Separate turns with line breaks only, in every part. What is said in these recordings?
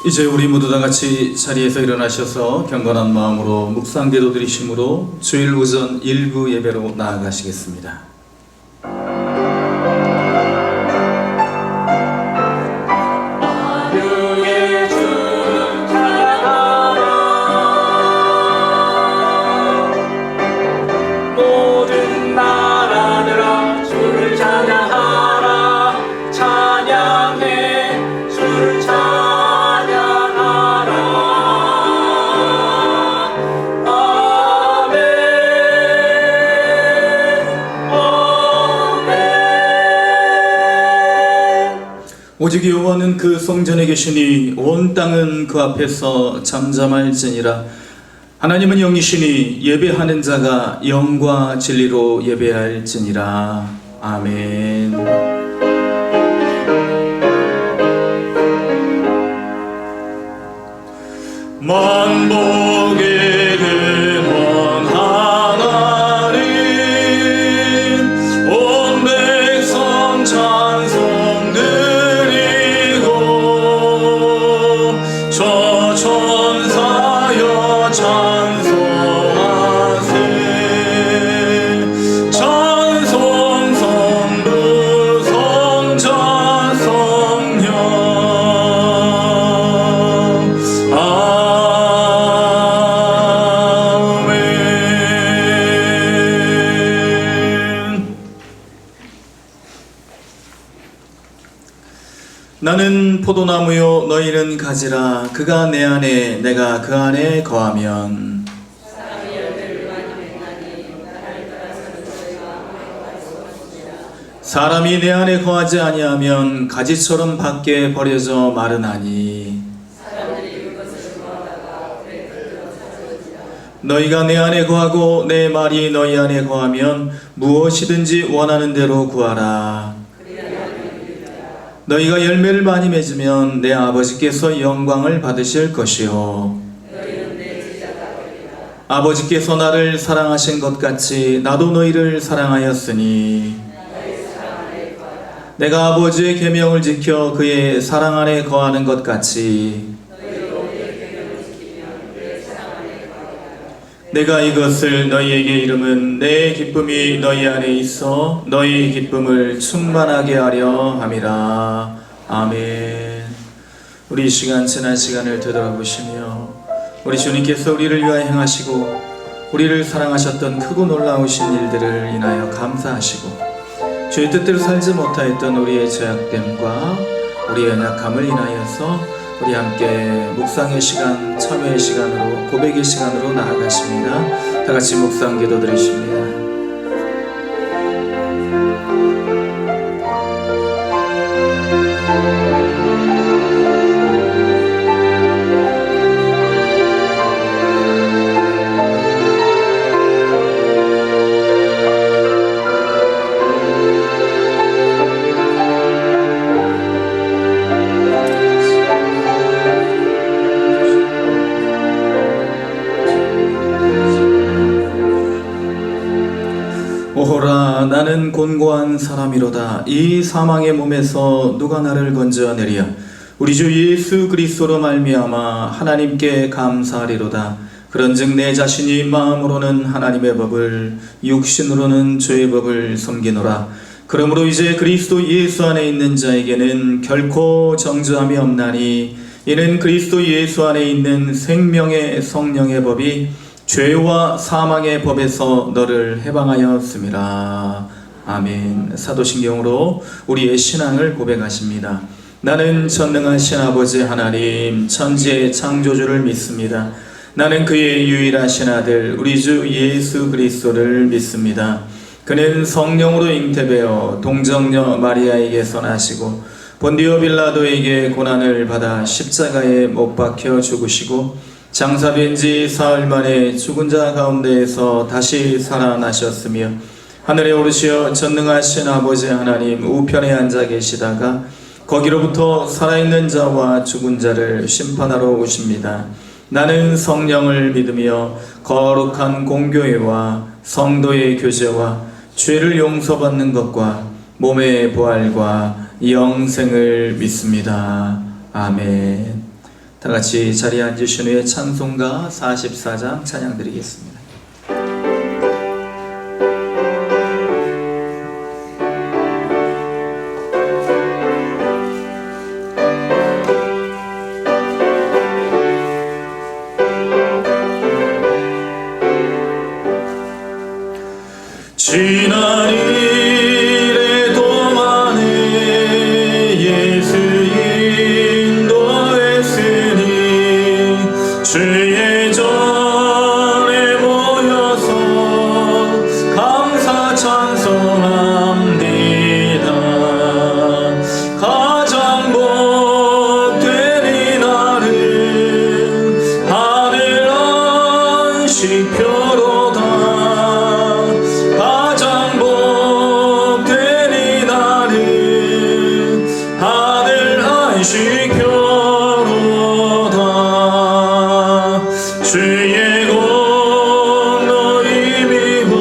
이제 우리 모두 다 같이 자리에서 일어나셔서 경건한 마음으로 묵상기도 드리심으로 주일 오전 일부 예배로 나아가시겠습니다. 오직 여호와는 그 성전에 계시니 온 땅은 그 앞에서 잠잠할지니라. 하나님은 영이시니 예배하는 자가 영과 진리로 예배할지니라. 아멘. 만복의 근원 하나님 온 백성 찬송 드리고 저 천사여 찬송하세. 찬송 성부 성자 성령 나는 포도나무요 너희는 가지라. 그가 내 안에 내가 그 안에 거하면 사람이 내 안에 거하지 아니하면 가지처럼 밖에 버려져 마르나니. 너희가 내 안에 거하고 내 말이 너희 안에 거하면 무엇이든지 원하는 대로 구하라. 너희가 열매를 많이 맺으면 내 아버지께서 영광을 받으실 것이요 아버지께서 나를 사랑하신 것 같이 나도 너희를 사랑하였으니 내가 아버지의 계명을 지켜 그의 사랑 안에 거하는 것 같이 내가 이것을 너희에게 이름은 내 기쁨이 너희 안에 있어 너희 기쁨을 충만하게 하려 함이라. 아멘. 우리 이 시간 지난 시간을 되돌아보시며 우리 주님께서 우리를 위하여 행하시고 우리를 사랑하셨던 크고 놀라우신 일들을 인하여 감사하시고 주의 뜻대로 살지 못하였던 우리의 죄악됨과 우리의 연약함을 인하여서 우리 함께 묵상의 시간, 참회의 시간으로, 고백의 시간으로 나아가십니다. 다 같이 묵상 기도 드리십니다. 오호라 나는 곤고한 사람이로다. 이 사망의 몸에서 누가 나를 건져내리야. 우리 주 예수 그리스도로 말미암아 하나님께 감사하리로다. 그런즉 내 자신이 마음으로는 하나님의 법을 육신으로는 죄의 법을 섬기노라. 그러므로 이제 그리스도 예수 안에 있는 자에게는 결코 정죄함이 없나니 이는 그리스도 예수 안에 있는 생명의 성령의 법이 죄와 사망의 법에서 너를 해방하였음이라. 아멘. 사도신경으로 우리의 신앙을 고백하십니다. 나는 전능하신 아버지 하나님 천지의 창조주를 믿습니다. 나는 그의 유일하신 아들 우리 주 예수 그리스도를 믿습니다. 그는 성령으로 잉태되어 동정녀 마리아에게서 나시고 본디오 빌라도에게 고난을 받아 십자가에 못 박혀 죽으시고 장사된 지 사흘 만에 죽은 자 가운데에서 다시 살아나셨으며 하늘에 오르시어 전능하신 아버지 하나님 우편에 앉아 계시다가 거기로부터 살아있는 자와 죽은 자를 심판하러 오십니다. 나는 성령을 믿으며 거룩한 공교회와 성도의 교제와 죄를 용서받는 것과 몸의 부활과 영생을 믿습니다. 아멘. 다 같이 자리에 앉으신 후에 찬송가 44장 찬양 드리겠습니다. 지난 일에 도만에 예수 인도했으니 주의 전에 모여서 감사 찬송합니다. 가장 복된 이날은 하늘 안식표로다. 가장 복된 이날은 하늘 안식표로다. 주의 공로 힘입어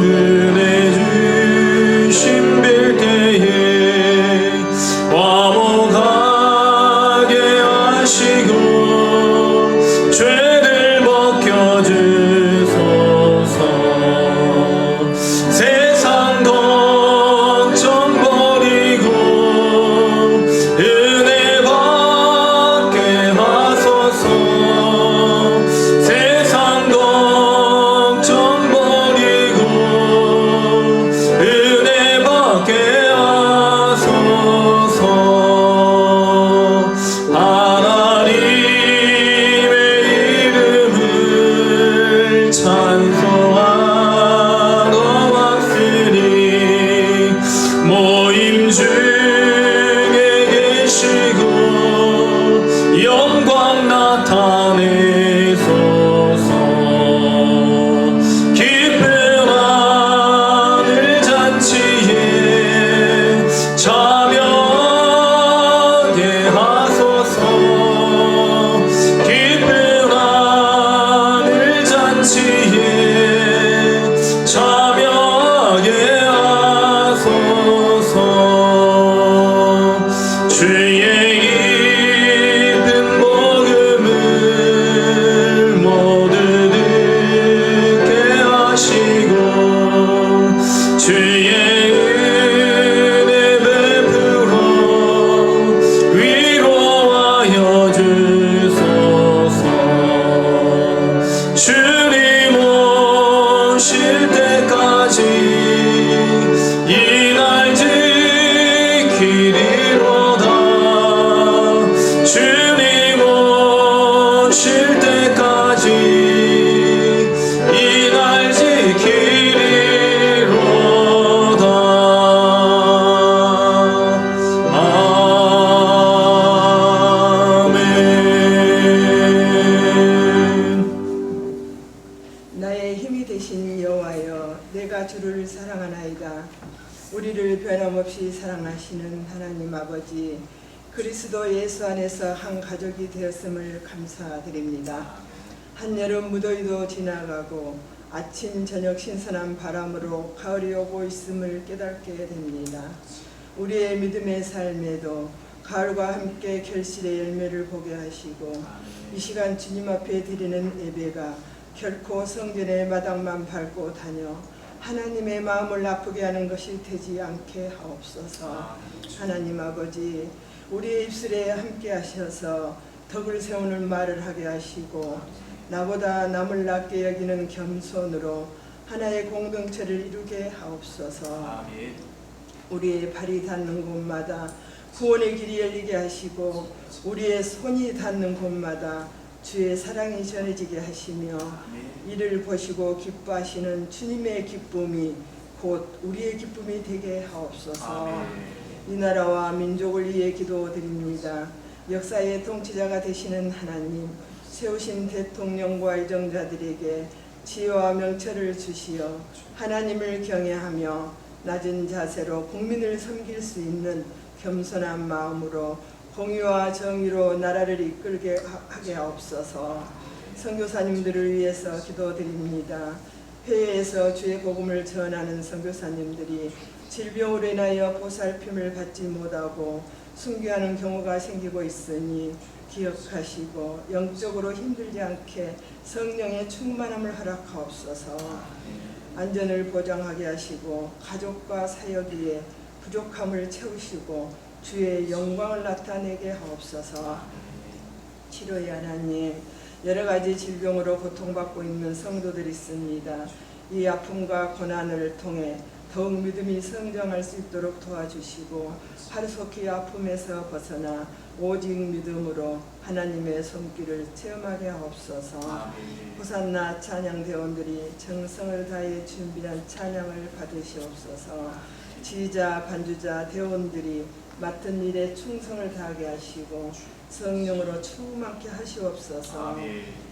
은혜 주심 빌 때에 화목하게 하시고 죄를 벗겨주소서. 세상 걱정 버리고 은혜 받게 하소서. 세상 걱정 버리고 은혜 받게 하소서. 하나님의 이름을 찬송하러 왔으니 모임 중에 계시고 영광 나타내소서. 기쁜 하늘 잔치에 참여하게 하소서. 기쁜 하늘 잔치에 참여하게 하소서. 주의 깊은 복음을 모두 듣게 하시고 주의 은혜 베풀어 위로하여 주소서. 주님 오실 때까지 이 날 지키리로다. 주님 오실 때까지 이 날 지키리로다. 아멘.
나의 힘이 되신 여호와여, 내가 주를 사랑하나이다. 우리를 변함없이 사랑하시는 하나님 아버지, 그리스도 예수 안에서 한 가족이 되었음을 감사드립니다. 한여름 무더위도 지나가고 아침 저녁 신선한 바람으로 가을이 오고 있음을 깨닫게 됩니다. 우리의 믿음의 삶에도 가을과 함께 결실의 열매를 보게 하시고 이 시간 주님 앞에 드리는 예배가 결코 성전의 마당만 밟고 다녀 하나님의 마음을 아프게 하는 것이 되지 않게 하옵소서. 하나님 아버지, 우리의 입술에 함께 하셔서 덕을 세우는 말을 하게 하시고 나보다 남을 낮게 여기는 겸손으로 하나의 공동체를 이루게 하옵소서. 우리의 발이 닿는 곳마다 구원의 길이 열리게 하시고 우리의 손이 닿는 곳마다 주의 사랑이 전해지게 하시며 이를 보시고 기뻐하시는 주님의 기쁨이 곧 우리의 기쁨이 되게 하옵소서. 이 나라와 민족을 위해 기도드립니다. 역사의 통치자가 되시는 하나님, 세우신 대통령과 의정자들에게 지혜와 명철을 주시어 하나님을 경외하며 낮은 자세로 국민을 섬길 수 있는 겸손한 마음으로 공의와 정의로 나라를 이끌게 하게 하옵소서. 선교사님들을 위해서 기도드립니다. 해외에서 주의 복음을 전하는 선교사님들이 질병으로 인하여 보살핌을 받지 못하고 순교하는 경우가 생기고 있으니 기억하시고 영적으로 힘들지 않게 성령의 충만함을 허락하옵소서. 안전을 보장하게 하시고 가족과 사역 위에 부족함을 채우시고 주의 영광을 나타내게 하옵소서. 치료의 하나님, 여러 가지 질병으로 고통받고 있는 성도들이 있습니다. 이 아픔과 고난을 통해 더욱 믿음이 성장할 수 있도록 도와주시고 하루속히 아픔에서 벗어나 오직 믿음으로 하나님의 손길을 체험하게 하옵소서. 호산나 찬양대원들이 정성을 다해 준비한 찬양을 받으시옵소서. 지휘자, 반주자, 대원들이 맡은 일에 충성을 다하게 하시고 성령으로 충만케 하시옵소서.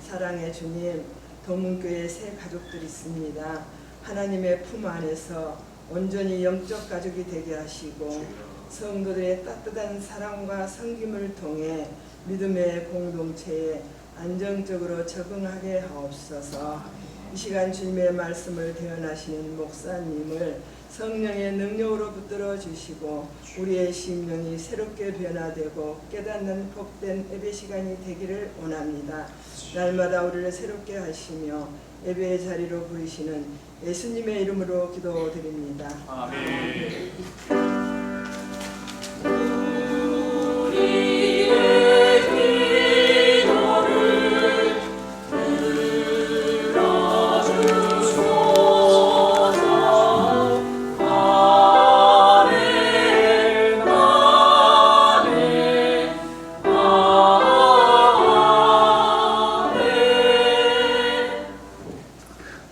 사랑의 주님, 도문교회 새 가족들이 있습니다. 하나님의 품 안에서 온전히 영적 가족이 되게 하시고 성도들의 따뜻한 사랑과 섬김을 통해 믿음의 공동체에 안정적으로 적응하게 하옵소서. 이 시간 주님의 말씀을 대언하시는 목사님을 성령의 능력으로 붙들어 주시고 우리의 심령이 새롭게 변화되고 깨닫는 복된 예배 시간이 되기를 원합니다. 날마다 우리를 새롭게 하시며 예배의 자리로 부르시는 예수님의 이름으로 기도드립니다.
아멘.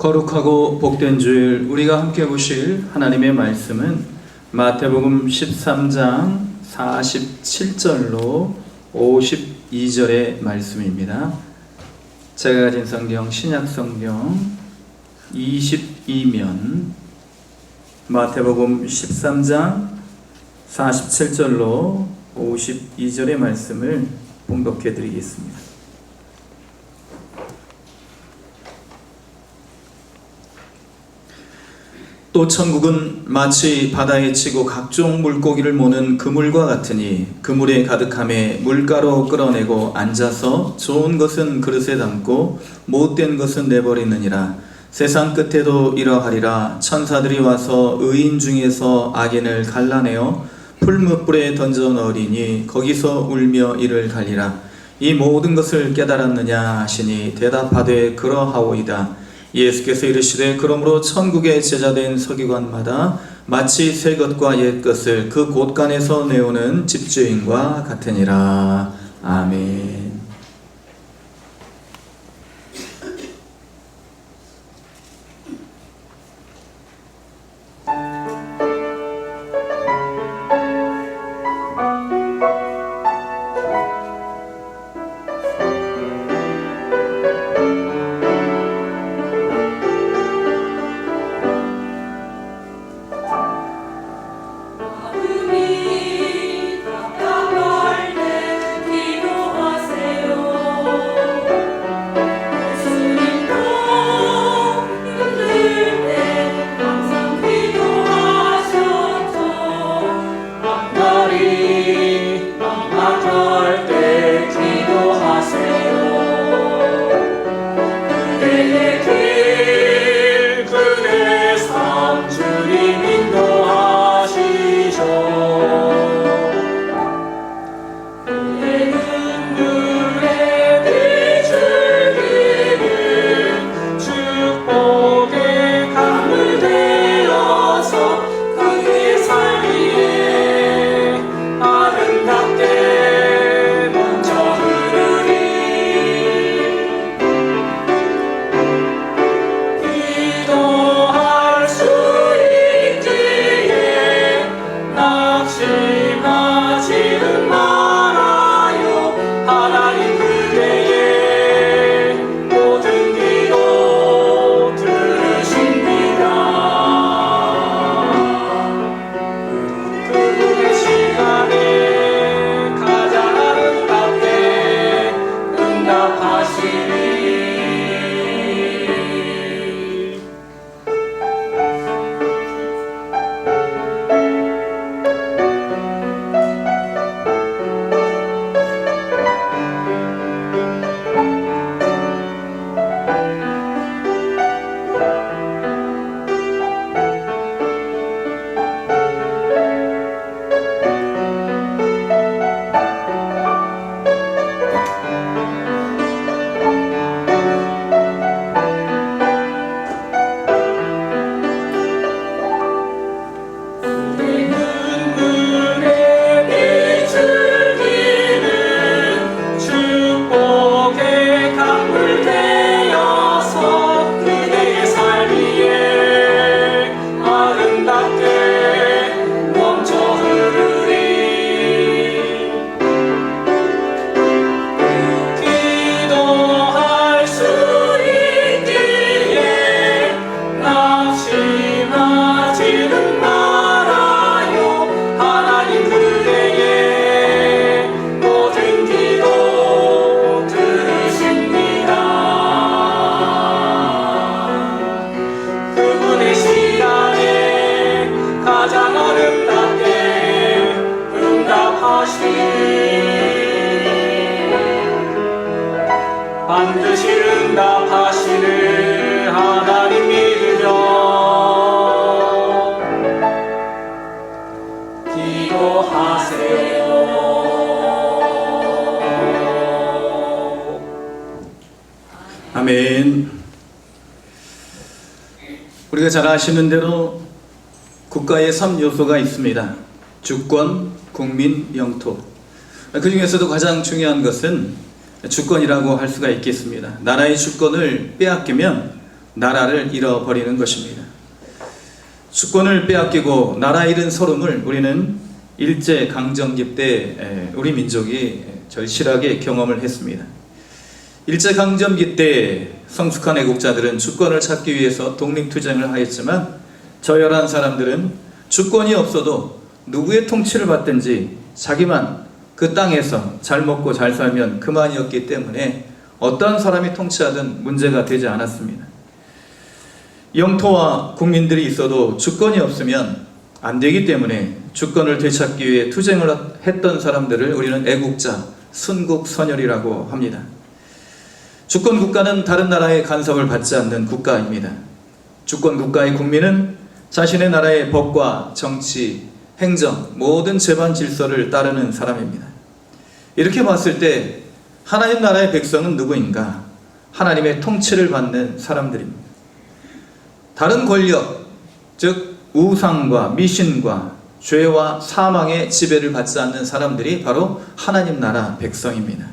거룩하고 복된 주일 우리가 함께 보실 하나님의 말씀은 마태복음 13장 47절로 52절의 말씀입니다. 제가 가진 성경 신약성경 22면 마태복음 13장 47절로 52절의 말씀을 봉독해 드리겠습니다. 또 천국은 마치 바다에 치고 각종 물고기를 모는 그물과 같으니 그물에 가득함에 물가로 끌어내고 앉아서 좋은 것은 그릇에 담고 못된 것은 내버리느니라. 세상 끝에도 이러하리라. 천사들이 와서 의인 중에서 악인을 갈라내어 풀무불에 던져 넣으리니 거기서 울며 이를 갈리라. 이 모든 것을 깨달았느냐 하시니 대답하되 그러하오이다. 예수께서 이르시되 그러므로 천국의 제자된 서기관마다 마치 새 것과 옛 것을 그 곳간에서 내오는 집주인과 같으니라. 아멘.
기도하세요.
아멘. 우리가 잘 아시는 대로 국가의 3요소가 있습니다. 주권, 국민, 영토. 그 중에서도 가장 중요한 것은 주권이라고 할 수가 있겠습니다. 나라의 주권을 빼앗기면 나라를 잃어버리는 것입니다. 주권을 빼앗기고 나라 잃은 서름을 우리는 일제강점기 때 우리 민족이 절실하게 경험을 했습니다. 일제강점기 때 성숙한 애국자들은 주권을 찾기 위해서 독립투쟁을 하였지만 저열한 사람들은 주권이 없어도 누구의 통치를 받든지 자기만 그 땅에서 잘 먹고 잘 살면 그만이었기 때문에 어떤 사람이 통치하든 문제가 되지 않았습니다. 영토와 국민들이 있어도 주권이 없으면 안 되기 때문에 주권을 되찾기 위해 투쟁을 했던 사람들을 우리는 애국자, 순국선열이라고 합니다. 주권 국가는 다른 나라의 간섭을 받지 않는 국가입니다. 주권 국가의 국민은 자신의 나라의 법과 정치, 행정, 모든 재반 질서를 따르는 사람입니다. 이렇게 봤을 때 하나님 나라의 백성은 누구인가? 하나님의 통치를 받는 사람들입니다. 다른 권력, 즉 우상과 미신과 죄와 사망의 지배를 받지 않는 사람들이 바로 하나님 나라 백성입니다.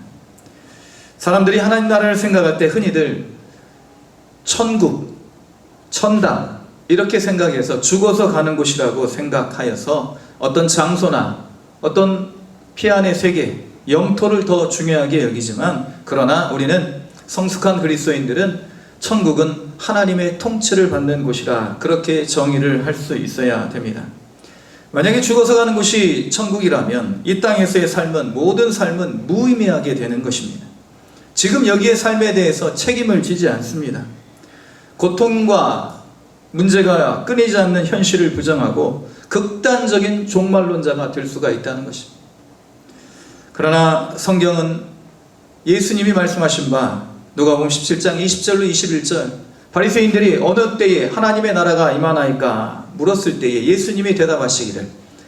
사람들이 하나님 나라를 생각할 때 흔히들 천국, 천당 이렇게 생각해서 죽어서 가는 곳이라고 생각하여서 어떤 장소나 어떤 피안의 세계, 영토를 더 중요하게 여기지만 그러나 우리는 성숙한 그리스도인들은 천국은 하나님의 통치를 받는 곳이라 그렇게 정의를 할 수 있어야 됩니다. 만약에 죽어서 가는 곳이 천국이라면 이 땅에서의 삶은 모든 삶은 무의미하게 되는 것입니다. 지금 여기의 삶에 대해서 책임을 지지 않습니다. 고통과 문제가 끊이지 않는 현실을 부정하고 극단적인 종말론자가 될 수가 있다는 것입니다. 그러나 성경은 예수님이 말씀하신 바 누가복음 17장 20절로 21절 바리새인들이 어느 때에 하나님의 나라가 임하나이까 물었을 때에 예수님이 대답하시기를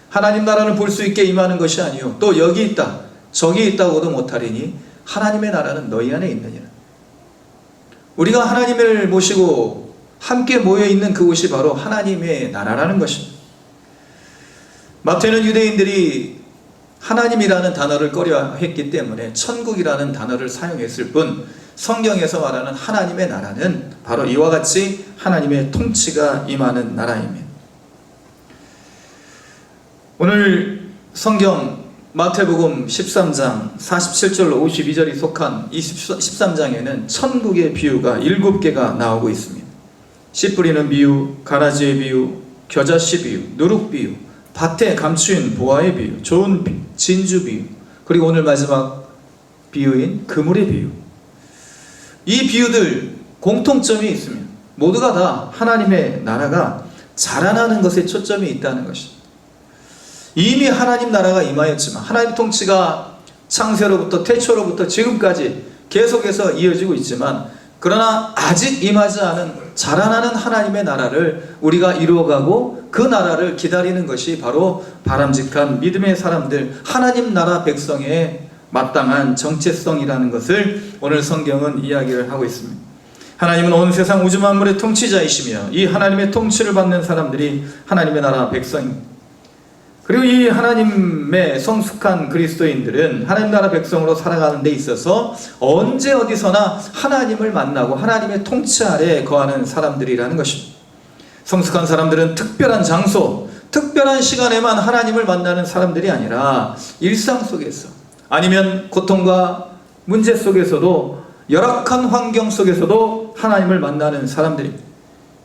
하나님 나라는 볼 수 있게 임하는 것이 아니요 또 여기 있다 저기 있다고도 못하리니 하나님의 나라는 너희 안에 있느니라. 우리가 하나님을 모시고 함께 모여있는 그곳이 바로 하나님의 나라라는 것입니다. 마태는 유대인들이 하나님이라는 단어를 꺼려했기 때문에 천국이라는 단어를 사용했을 뿐 성경에서 말하는 하나님의 나라는 바로 이와 같이 하나님의 통치가 임하는 나라입니다. 오늘 성경 마태복음 13장 47절로 52절이 속한 이 13장에는 천국의 비유가 7개가 나오고 있습니다. 씨 뿌리는 비유, 가라지의 비유, 겨자씨 비유, 누룩 비유, 밭에 감추인 보화의 비유, 좋은 진주 비유, 그리고 오늘 마지막 비유인 그물의 비유. 이 비유들 공통점이 있습니다. 모두가 다 하나님의 나라가 자라나는 것에 초점이 있다는 것입니다. 이미 하나님 나라가 임하였지만 하나님 통치가 창세로부터 태초로부터 지금까지 계속해서 이어지고 있지만 그러나 아직 임하지 않은 자라나는 하나님의 나라를 우리가 이루어가고 그 나라를 기다리는 것이 바로 바람직한 믿음의 사람들 하나님 나라 백성의 마땅한 정체성이라는 것을 오늘 성경은 이야기를 하고 있습니다. 하나님은 온 세상 우주 만물의 통치자이시며 이 하나님의 통치를 받는 사람들이 하나님의 나라 백성입니다. 그리고 이 하나님의 성숙한 그리스도인들은 하나님 나라 백성으로 살아가는 데 있어서 언제 어디서나 하나님을 만나고 하나님의 통치 아래 거하는 사람들이라는 것입니다. 성숙한 사람들은 특별한 장소, 특별한 시간에만 하나님을 만나는 사람들이 아니라 일상 속에서 아니면 고통과 문제 속에서도 열악한 환경 속에서도 하나님을 만나는 사람들입니다.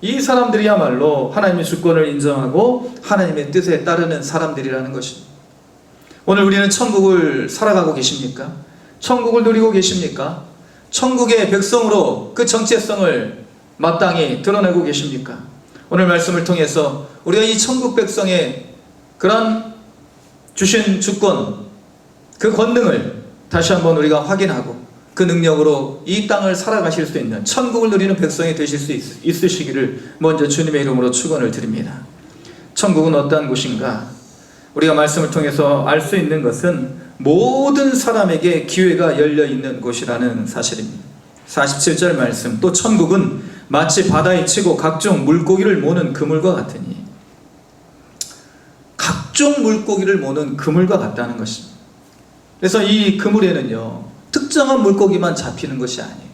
이 사람들이야말로 하나님의 주권을 인정하고 하나님의 뜻에 따르는 사람들이라는 것입니다. 오늘 우리는 천국을 살아가고 계십니까? 천국을 누리고 계십니까? 천국의 백성으로 그 정체성을 마땅히 드러내고 계십니까? 오늘 말씀을 통해서 우리가 이 천국 백성의 그런 주신 주권, 그 권능을 다시 한번 우리가 확인하고 그 능력으로 이 땅을 살아가실 수 있는 천국을 누리는 백성이 되실 수 있으시기를 먼저 주님의 이름으로 축원을 드립니다. 천국은 어떠한 곳인가? 우리가 말씀을 통해서 알 수 있는 것은 모든 사람에게 기회가 열려 있는 곳이라는 사실입니다. 47절 말씀, 또 천국은 마치 바다에 치고 각종 물고기를 모는 그물과 같으니, 각종 물고기를 모는 그물과 같다는 것입니다. 그래서 이 그물에는요, 특정한 물고기만 잡히는 것이 아니에요.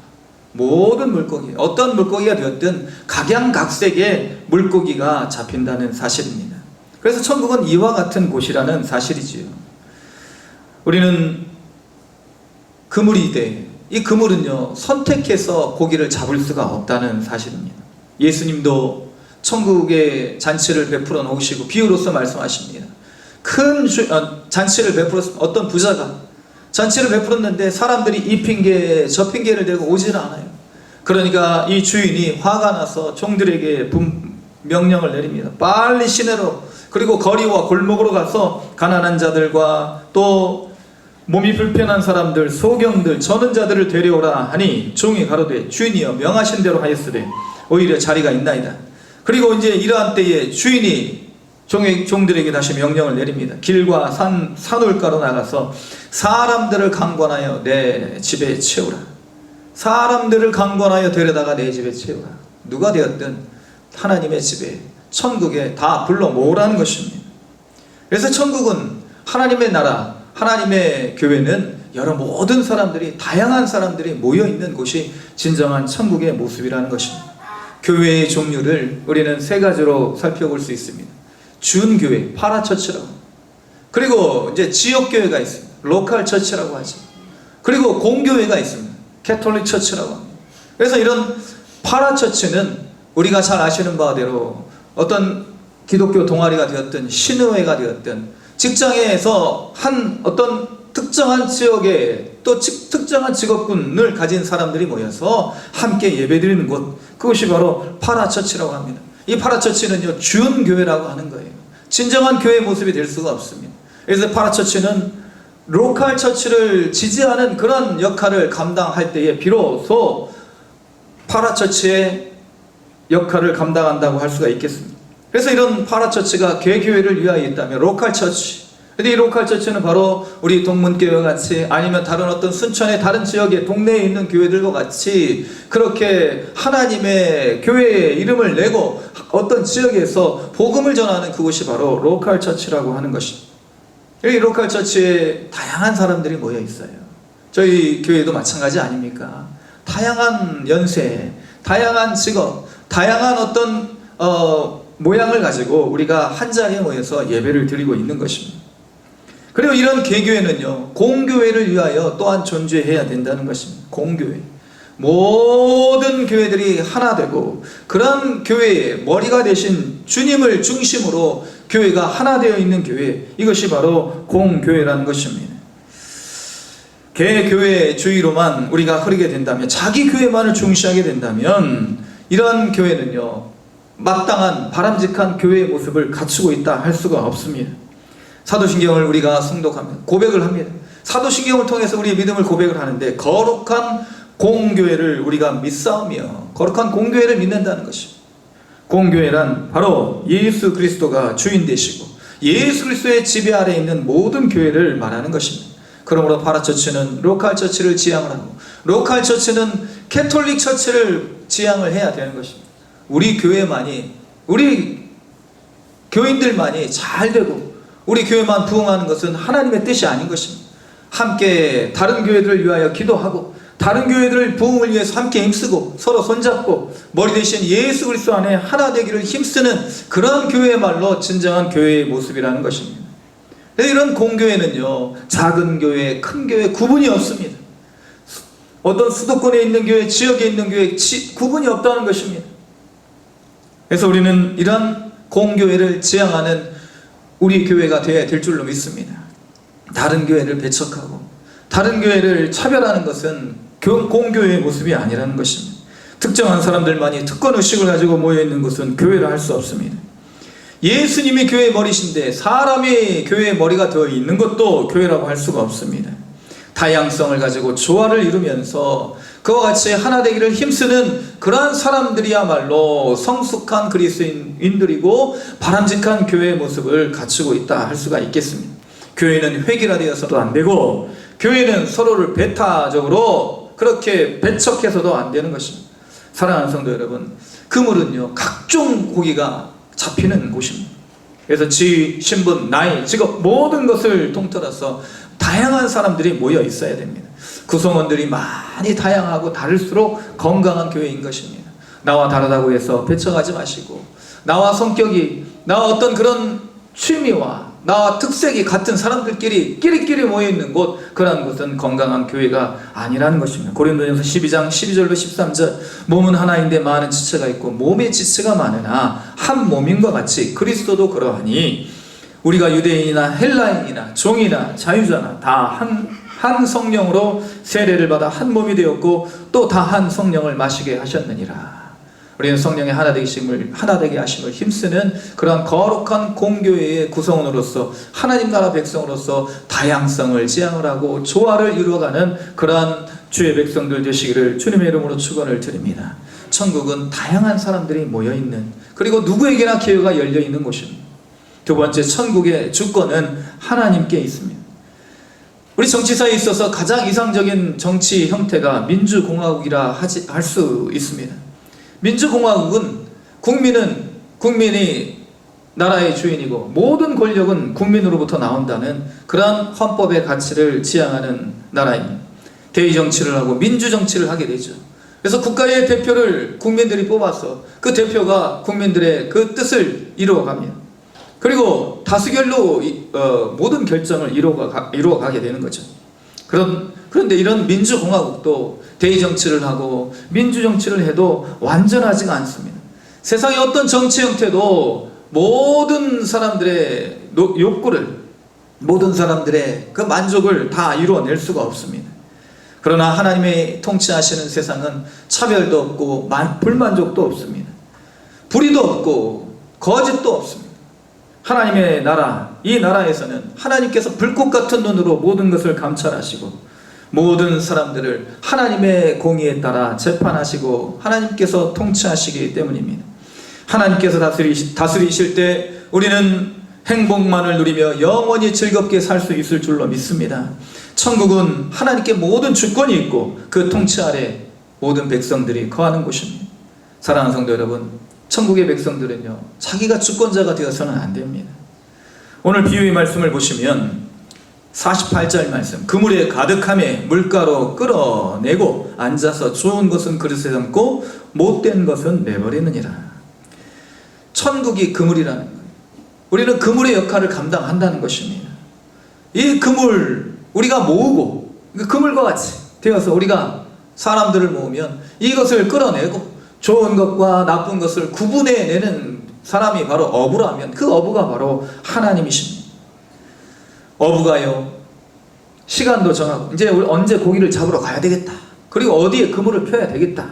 모든 물고기, 어떤 물고기가 되었든 각양각색의 물고기가 잡힌다는 사실입니다. 그래서 천국은 이와 같은 곳이라는 사실이지요. 우리는 그물인데 이 그물은요, 선택해서 고기를 잡을 수가 없다는 사실입니다. 예수님도 천국의 잔치를 베풀어 놓으시고 비유로서 말씀하십니다. 큰 잔치를 베풀었습니다. 어떤 부자가 잔치를 베풀었는데 사람들이 이 핑계 저 핑계를 대고 오질 않아요. 그러니까 이 주인이 화가 나서 종들에게 명령을 내립니다. 빨리 시내로, 그리고 거리와 골목으로 가서 가난한 자들과 또 몸이 불편한 사람들, 소경들, 저는 자들을 데려오라 하니 종이 가로되 주인이여 명하신 대로 하였으되 오히려 자리가 있나이다. 그리고 이제 이러한 때에 주인이 종들에게 다시 명령을 내립니다. 길과 산울가로 나가서 사람들을 강권하여 내 집에 채우라. 사람들을 강권하여 데려다가 내 집에 채우라. 누가 되었든 하나님의 집에, 천국에 다 불러 모으라는 것입니다. 그래서 천국은 하나님의 나라, 하나님의 교회는 여러 모든 사람들이, 다양한 사람들이 모여있는 곳이 진정한 천국의 모습이라는 것입니다. 교회의 종류를 우리는 세 가지로 살펴볼 수 있습니다. 준교회, 파라처치라고, 그리고 이제 지역교회가 있습니다. 로컬 처치라고 하죠. 그리고 공교회가 있습니다. 캐톨릭 처치라고 합니다. 그래서 이런 파라처치는 우리가 잘 아시는 바대로 어떤 기독교 동아리가 되었든 신의회가 되었든 직장에서 한 어떤 특정한 지역에 또 특정한 직업군을 가진 사람들이 모여서 함께 예배드리는 곳, 그것이 바로 파라처치라고 합니다. 이 파라처치는요, 준교회라고 하는 거예요. 진정한 교회의 모습이 될 수가 없습니다. 그래서 파라처치는 로컬 처치를 지지하는 그런 역할을 감당할 때에 비로소 파라처치의 역할을 감당한다고 할 수가 있겠습니다. 그래서 이런 파라처치가 개교회를 위하여 있다면 로컬 처치, 근데 이 로컬 처치는 바로 우리 동문교회와 같이, 아니면 다른 어떤 순천의 다른 지역의 동네에 있는 교회들과 같이 그렇게 하나님의 교회의 이름을 내고 어떤 지역에서 복음을 전하는 그곳이 바로 로컬 처치라고 하는 것입니다. 이 로컬 처치에 다양한 사람들이 모여 있어요. 저희 교회도 마찬가지 아닙니까? 다양한 연세, 다양한 직업, 다양한 어떤 모양을 가지고 우리가 한 자리에 모여서 예배를 드리고 있는 것입니다. 그리고 이런 개교회는요, 공교회를 위하여 또한 존재해야 된다는 것입니다. 공교회, 모든 교회들이 하나 되고 그런 교회의 머리가 되신 주님을 중심으로 교회가 하나 되어 있는 교회, 이것이 바로 공교회라는 것입니다. 개교회 주의로만 우리가 흐르게 된다면, 자기 교회만을 중시하게 된다면 이런 교회는요, 마땅한 바람직한 교회의 모습을 갖추고 있다 할 수가 없습니다. 사도신경을 우리가 성독합니다. 고백을 합니다. 사도신경을 통해서 우리의 믿음을 고백을 하는데, 거룩한 공교회를 우리가 믿사오며 거룩한 공교회를 믿는다는 것입니다. 공교회란 바로 예수 그리스도가 주인 되시고 예수 그리스도의 지배 아래에 있는 모든 교회를 말하는 것입니다. 그러므로 파라처치는 로컬 처치를 지향을 하고, 로컬 처치는 캐톨릭 처치를 지향을 해야 되는 것입니다. 우리 교회만이, 우리 교인들만이 잘 되고 우리 교회만 부흥하는 것은 하나님의 뜻이 아닌 것입니다. 함께 다른 교회들을 위하여 기도하고 다른 교회들을 부흥을 위해서 함께 힘쓰고 서로 손잡고 머리 대신 예수 그리스도 안에 하나 되기를 힘쓰는 그런 교회야말로 진정한 교회의 모습이라는 것입니다. 이런 공교회는요, 작은 교회, 큰 교회 구분이 없습니다. 어떤 수도권에 있는 교회, 지역에 있는 교회 구분이 없다는 것입니다. 그래서 우리는 이런 공교회를 지향하는 우리 교회가 되어야 될 줄로 믿습니다. 다른 교회를 배척하고 다른 교회를 차별하는 것은 공교회의 모습이 아니라는 것입니다. 특정한 사람들만이 특권의식을 가지고 모여있는 것은 교회라 할 수 없습니다. 예수님이 교회의 머리신데 사람이 교회의 머리가 되어 있는 것도 교회라고 할 수가 없습니다. 다양성을 가지고 조화를 이루면서 그와 같이 하나 되기를 힘쓰는 그러한 사람들이야말로 성숙한 그리스도인들이고 바람직한 교회의 모습을 갖추고 있다 할 수가 있겠습니다. 교회는 획일화되어서도 안 되고, 교회는 서로를 배타적으로 그렇게 배척해서도 안 되는 것입니다. 사랑하는 성도 여러분, 그물은요 각종 고기가 잡히는 곳입니다. 그래서 지위, 신분, 나이, 직업 모든 것을 통틀어서 다양한 사람들이 모여 있어야 됩니다. 구성원들이 많이 다양하고 다를수록 건강한 교회인 것입니다. 나와 다르다고 해서 배척하지 마시고, 나와 성격이, 나와 어떤 그런 취미와 나와 특색이 같은 사람들끼리 끼리끼리 모여있는 곳, 그러한 곳은 건강한 교회가 아니라는 것입니다. 고린도전서 12장 12절로 13절, 몸은 하나인데 많은 지체가 있고 몸에 지체가 많으나 한 몸인과 같이 그리스도도 그러하니, 우리가 유대인이나 헬라인이나 종이나 자유자나 다 한 성령으로 세례를 받아 한 몸이 되었고 또 다 한 성령을 마시게 하셨느니라. 우리는 성령의 하나 되게 하심을 힘쓰는 그러한 거룩한 공교회의 구성원으로서, 하나님 나라 백성으로서 다양성을 지향을 하고 조화를 이루어가는 그러한 주의 백성들 되시기를 주님의 이름으로 축원을 드립니다. 천국은 다양한 사람들이 모여있는, 그리고 누구에게나 기회가 열려있는 곳입니다. 두 번째, 천국의 주권은 하나님께 있습니다. 우리 정치사에 있어서 가장 이상적인 정치 형태가 민주공화국이라 할 수 있습니다. 민주공화국은 국민이 나라의 주인이고 모든 권력은 국민으로부터 나온다는 그러한 헌법의 가치를 지향하는 나라입니다. 대의정치를 하고 민주정치를 하게 되죠. 그래서 국가의 대표를 국민들이 뽑아서 그 대표가 국민들의 그 뜻을 이루어갑니다. 그리고 다수결로 모든 결정을 이루어가게 되는 거죠. 그런데 이런 민주공화국도 대의정치를 하고 민주정치를 해도 완전하지가 않습니다. 세상의 어떤 정치 형태도 모든 사람들의 욕구를, 모든 사람들의 그 만족을 다 이루어낼 수가 없습니다. 그러나 하나님의 통치하시는 세상은 차별도 없고 불만족도 없습니다. 불의도 없고 거짓도 없습니다. 하나님의 나라, 이 나라에서는 하나님께서 불꽃 같은 눈으로 모든 것을 감찰하시고 모든 사람들을 하나님의 공의에 따라 재판하시고 하나님께서 통치하시기 때문입니다. 하나님께서 다스리실 때 우리는 행복만을 누리며 영원히 즐겁게 살 수 있을 줄로 믿습니다. 천국은 하나님께 모든 주권이 있고 그 통치 아래 모든 백성들이 거하는 곳입니다. 사랑하는 성도 여러분, 천국의 백성들은요 자기가 주권자가 되어서는 안 됩니다. 오늘 비유의 말씀을 보시면 48절 말씀, 그물에 가득함에 물가로 끌어내고 앉아서 좋은 것은 그릇에 담고 못된 것은 내버리느니라. 천국이 그물이라는 거예요. 우리는 그물의 역할을 감당한다는 것입니다. 이 그물 우리가 모으고, 그물과 같이 되어서 우리가 사람들을 모으면 이것을 끌어내고 좋은 것과 나쁜 것을 구분해내는 사람이 바로 어부라면 그 어부가 바로 하나님이십니다. 어부가요 시간도 정하고, 이제 우리 언제 고기를 잡으러 가야 되겠다, 그리고 어디에 그물을 펴야 되겠다,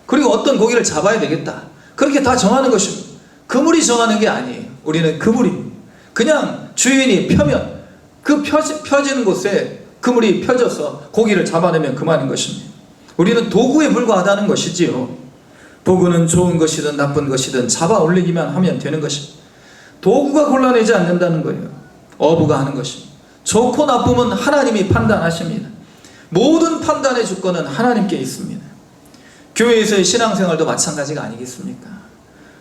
그리고 어떤 고기를 잡아야 되겠다, 그렇게 다 정하는 것입니다. 그물이 정하는 게 아니에요. 우리는 그물입니다. 그냥 주인이 펴면 그 펴지는 곳에 그물이 펴져서 고기를 잡아내면 그만인 것입니다. 우리는 도구에 불과하다는 것이지요. 도구는 좋은 것이든 나쁜 것이든 잡아 올리기만 하면 되는 것입니다. 도구가 골라내지 않는다는 거예요. 어부가 하는 것입니다. 좋고 나쁨은 하나님이 판단하십니다. 모든 판단의 주권은 하나님께 있습니다. 교회에서의 신앙생활도 마찬가지가 아니겠습니까?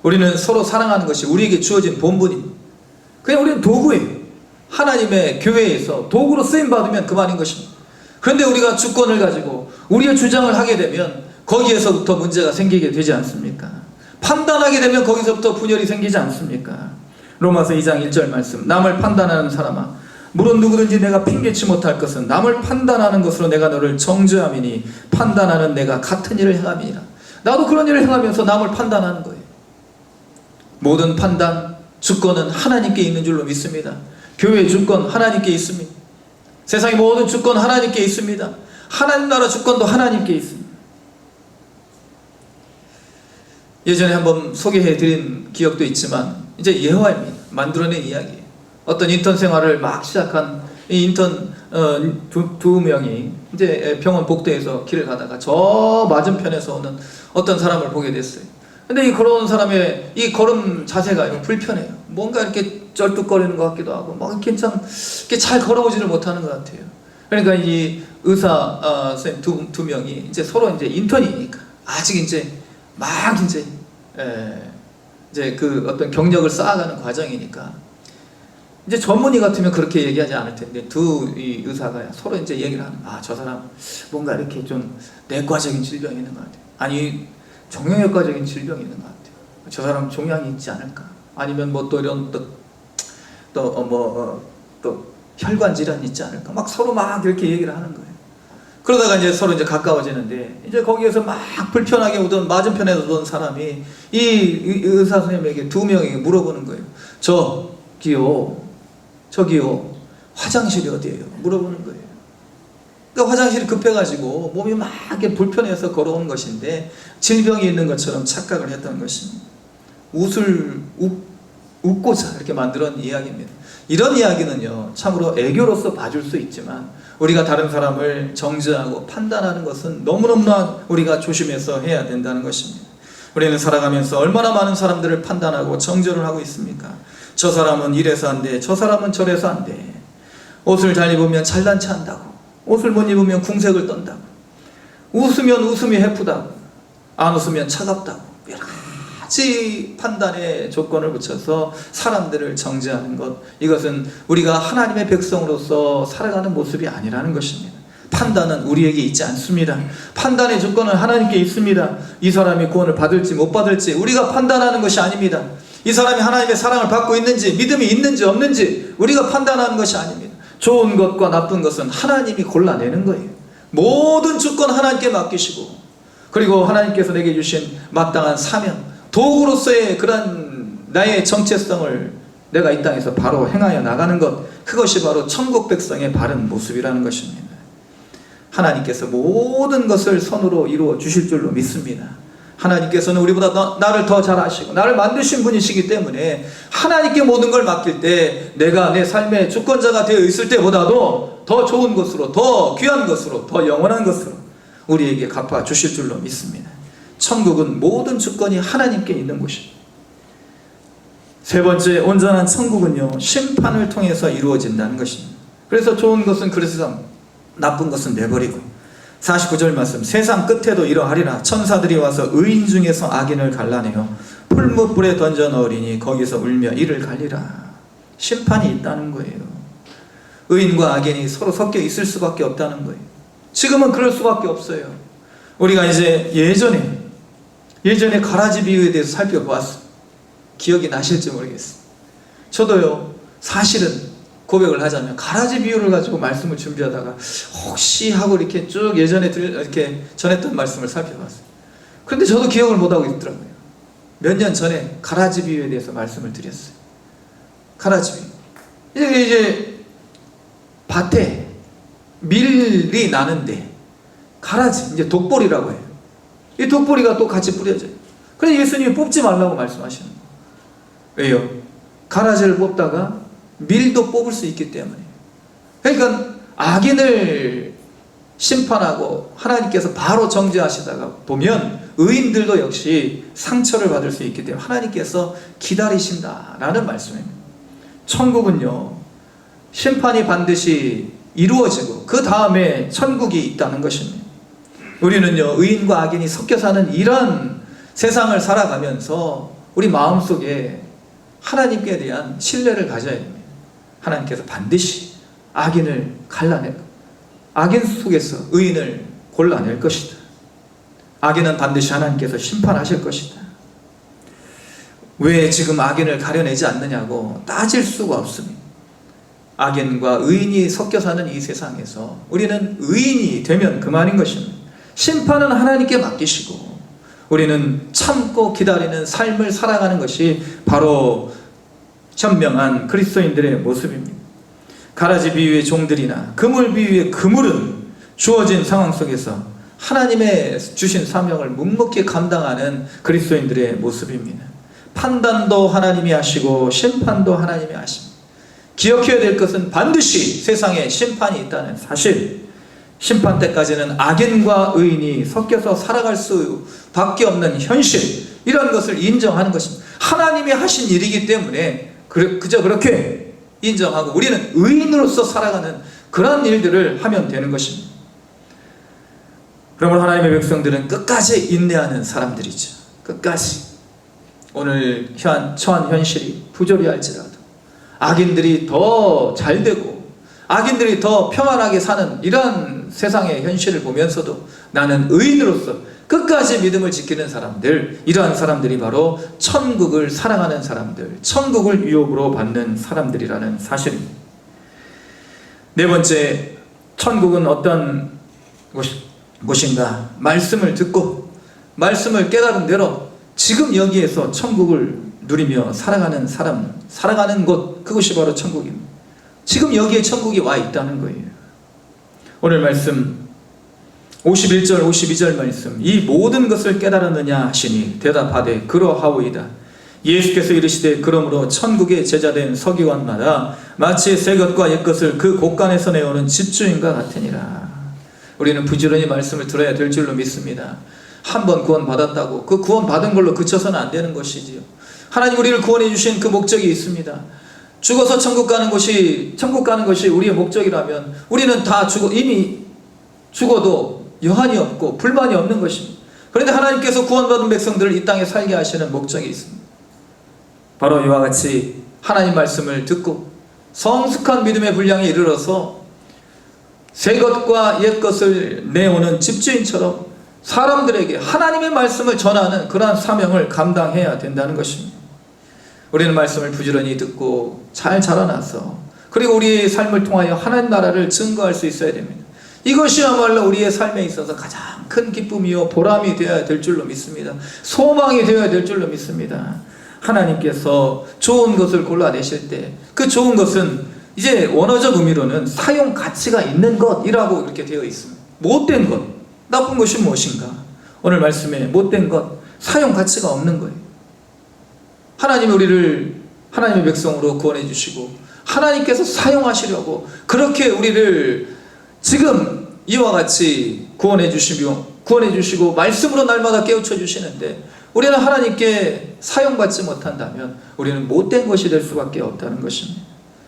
우리는 서로 사랑하는 것이 우리에게 주어진 본분입니다. 그냥 우리는 도구예요. 하나님의 교회에서 도구로 쓰임받으면 그만인 것입니다. 그런데 우리가 주권을 가지고 우리의 주장을 하게 되면 거기에서부터 문제가 생기게 되지 않습니까? 판단하게 되면 거기서부터 분열이 생기지 않습니까? 로마서 2장 1절 말씀, 남을 판단하는 사람아, 물론 누구든지 내가 핑계치 못할 것은 남을 판단하는 것으로 내가 너를 정죄함이니 판단하는 내가 같은 일을 행함이니라. 나도 그런 일을 행하면서 남을 판단하는 거예요. 모든 판단, 주권은 하나님께 있는 줄로 믿습니다. 교회의 주권 하나님께 있습니다. 세상의 모든 주권 하나님께 있습니다. 하나님 나라 주권도 하나님께 있습니다. 예전에 한번 소개해드린 기억도 있지만 이제 예화입니다. 만들어낸 이야기예요. 어떤 인턴 생활을 막 시작한
이 인턴 두 명이 이제 병원 복도에서 길을 가다가 저 맞은편에서 오는 어떤 사람을 보게 됐어요. 근데 이 걸어오는 사람의 이 걸음 자세가 불편해요. 뭔가 이렇게 쩔뚝거리는 것 같기도 하고 막 이렇게 잘 걸어오지를 못하는 것 같아요. 그러니까 이 의사 선생님 두 명이 이제 서로 이제 인턴이니까 아직 이제 막 이제 그 어떤 경력을 쌓아가는 과정이니까 이제 전문의 같으면 그렇게 얘기하지 않을 텐데 이 의사가 서로 이제 얘기를 하는, 저 사람 뭔가 이렇게 좀 내과적인 질병이 있는 것 같아요. 아니 정형외과적인 질병이 있는 것 같아요. 저 사람 종양이 있지 않을까? 아니면 뭐 또 이런 또 혈관 질환이 있지 않을까? 막 서로 막 이렇게 얘기를 하는 거예요. 그러다가 이제 서로 이제 가까워지는데 이제 거기에서 막 불편하게 오던 맞은편에 오던 사람이 이 의사 선생님에게 두 명에게 물어보는 거예요. 저기요 화장실이 어디예요? 물어보는 거예요. 그러니까 화장실이 급해가지고 몸이 막 이렇게 불편해서 걸어온 것인데 질병이 있는 것처럼 착각을 했던 것입니다. 웃고자 이렇게 만들어낸 이야기입니다. 이런 이야기는요 참으로 애교로서 봐줄 수 있지만 우리가 다른 사람을 정죄하고 판단하는 것은 너무너무나 우리가 조심해서 해야 된다는 것입니다. 우리는 살아가면서 얼마나 많은 사람들을 판단하고 정죄를 하고 있습니까? 저 사람은 이래서 안 돼, 저 사람은 저래서 안 돼. 옷을 잘 입으면 잘난 체 한다고, 옷을 못 입으면 궁색을 떤다고, 웃으면 웃음이 해프다고, 안 웃으면 차갑다고, 여러 가지 판단의 조건을 붙여서 사람들을 정죄하는 것, 이것은 우리가 하나님의 백성으로서 살아가는 모습이 아니라는 것입니다. 판단은 우리에게 있지 않습니다. 판단의 조건은 하나님께 있습니다. 이 사람이 구원을 받을지 못 받을지 우리가 판단하는 것이 아닙니다. 이 사람이 하나님의 사랑을 받고 있는지 믿음이 있는지 없는지 우리가 판단하는 것이 아닙니다. 좋은 것과 나쁜 것은 하나님이 골라내는 거예요. 모든 주권 하나님께 맡기시고, 그리고 하나님께서 내게 주신 마땅한 사명, 도구로서의 그런 나의 정체성을 내가 이 땅에서 바로 행하여 나가는 것, 그것이 바로 천국 백성의 바른 모습이라는 것입니다. 하나님께서 모든 것을 선으로 이루어 주실 줄로 믿습니다. 하나님께서는 우리보다 나를 더 잘 아시고 나를 만드신 분이시기 때문에 하나님께 모든 걸 맡길 때 내가 내 삶의 주권자가 되어 있을 때보다도 더 좋은 것으로, 더 귀한 것으로, 더 영원한 것으로 우리에게 갚아 주실 줄로 믿습니다. 천국은 모든 주권이 하나님께 있는 곳입니다. 세 번째, 온전한 천국은요 심판을 통해서 이루어진다는 것입니다. 그래서 좋은 것은 그래서 나쁜 것은 내버리고, 49절 말씀, 세상 끝에도 이러하리라. 천사들이 와서 의인 중에서 악인을 갈라내어 풀무불에 던져 넣으리니 거기서 울며 이를 갈리라. 심판이 있다는 거예요. 의인과 악인이 서로 섞여 있을 수밖에 없다는 거예요. 지금은 그럴 수밖에 없어요. 우리가 이제 예전에 가라지 비유에 대해서 살펴보았어요. 기억이 나실지 모르겠어요. 저도요 사실은 고백을 하자면 가라지 비유를 가지고 말씀을 준비하다가 혹시 하고 이렇게 쭉 예전에 이렇게 전했던 말씀을 살펴봤어요. 그런데 저도 기억을 못하고 있더라고요. 몇 년 전에 가라지 비유에 대해서 말씀을 드렸어요. 가라지 비유. 이제 밭에 밀이 나는데 가라지, 이제 독보리라고 해요. 이 독보리가 또 같이 뿌려져요. 그래서 예수님이 뽑지 말라고 말씀하시는 거예요. 왜요? 가라지를 뽑다가 밀도 뽑을 수 있기 때문에. 그러니까 악인을 심판하고 하나님께서 바로 정죄하시다가 보면 의인들도 역시 상처를 받을 수 있기 때문에 하나님께서 기다리신다라는 말씀입니다. 천국은요 심판이 반드시 이루어지고 그 다음에 천국이 있다는 것입니다. 우리는요 의인과 악인이 섞여 사는 이런 세상을 살아가면서 우리 마음속에 하나님께 대한 신뢰를 가져야 됩니다. 하나님께서 반드시 악인을 갈라낼, 악인 속에서 의인을 골라낼 것이다. 악인은 반드시 하나님께서 심판하실 것이다. 왜 지금 악인을 가려내지 않느냐고 따질 수가 없습니다. 악인과 의인이 섞여 사는 이 세상에서 우리는 의인이 되면 그만인 것입니다. 심판은 하나님께 맡기시고 우리는 참고 기다리는 삶을 살아가는 것이 바로 현명한 그리스도인들의 모습입니다. 가라지 비유의 종들이나 그물 비유의 그물은 주어진 상황 속에서 하나님의 주신 사명을 묵묵히 감당하는 그리스도인들의 모습입니다. 판단도 하나님이 하시고 심판도 하나님이 하십니다. 기억해야 될 것은 반드시 세상에 심판이 있다는 사실, 심판 때까지는 악인과 의인이 섞여서 살아갈 수밖에 없는 현실, 이런 것을 인정하는 것입니다. 하나님이 하신 일이기 때문에 그저 그렇게 인정하고 우리는 의인으로서 살아가는 그런 일들을 하면 되는 것입니다. 그러므로 하나님의 백성들은 끝까지 인내하는 사람들이죠. 끝까지. 오늘 처한 현실이 부조리할지라도 악인들이 더 잘되고 악인들이 더 평안하게 사는 이런 세상의 현실을 보면서도 나는 의인으로서 끝까지 믿음을 지키는 사람들, 이러한 사람들이 바로 천국을 사랑하는 사람들, 천국을 유업으로 받는 사람들이라는 사실입니다. 네 번째, 천국은 어떤 곳인가? 말씀을 듣고 말씀을 깨달은 대로 지금 여기에서 천국을 누리며 살아가는 사람, 살아가는 곳, 그것이 바로 천국입니다. 지금 여기에 천국이 와 있다는 거예요. 오늘 말씀 51절 52절 말씀, 이 모든 것을 깨달았느냐 하시니 대답하되 그러하오이다. 예수께서 이르시되 그러므로 천국의 제자된 서기관마다 마치 새 것과 옛 것을 그 곳간에서 내오는 집주인과 같으니라. 우리는 부지런히 말씀을 들어야 될 줄로 믿습니다. 한 번 구원 받았다고 그 구원 받은 걸로 그쳐서는 안 되는 것이지요. 하나님 우리를 구원해 주신 그 목적이 있습니다. 죽어서 천국 가는 것이 우리의 목적이라면 우리는 다 이미 죽어도 여한이 없고 불만이 없는 것입니다. 그런데 하나님께서 구원받은 백성들을 이 땅에 살게 하시는 목적이 있습니다. 바로 이와 같이 하나님 말씀을 듣고 성숙한 믿음의 분량에 이르러서 새 것과 옛 것을 내오는 집주인처럼 사람들에게 하나님의 말씀을 전하는 그러한 사명을 감당해야 된다는 것입니다. 우리는 말씀을 부지런히 듣고 잘 자라나서 그리고 우리의 삶을 통하여 하나님 나라를 증거할 수 있어야 됩니다. 이것이야말로 우리의 삶에 있어서 가장 큰 기쁨이요 보람이 되어야 될 줄로 믿습니다. 소망이 되어야 될 줄로 믿습니다. 하나님께서 좋은 것을 골라내실 때 그 좋은 것은 이제 원어적 의미로는 사용 가치가 있는 것이라고 이렇게 되어 있습니다. 못된 것, 나쁜 것이 무엇인가? 오늘 말씀에 못된 것, 사용 가치가 없는 거예요. 하나님이 우리를 하나님의 백성으로 구원해 주시고 하나님께서 사용하시려고 그렇게 우리를 지금 이와 같이 구원해 주시고 말씀으로 날마다 깨우쳐 주시는데 우리는 하나님께 사용받지 못한다면 우리는 못된 것이 될 수밖에 없다는 것입니다.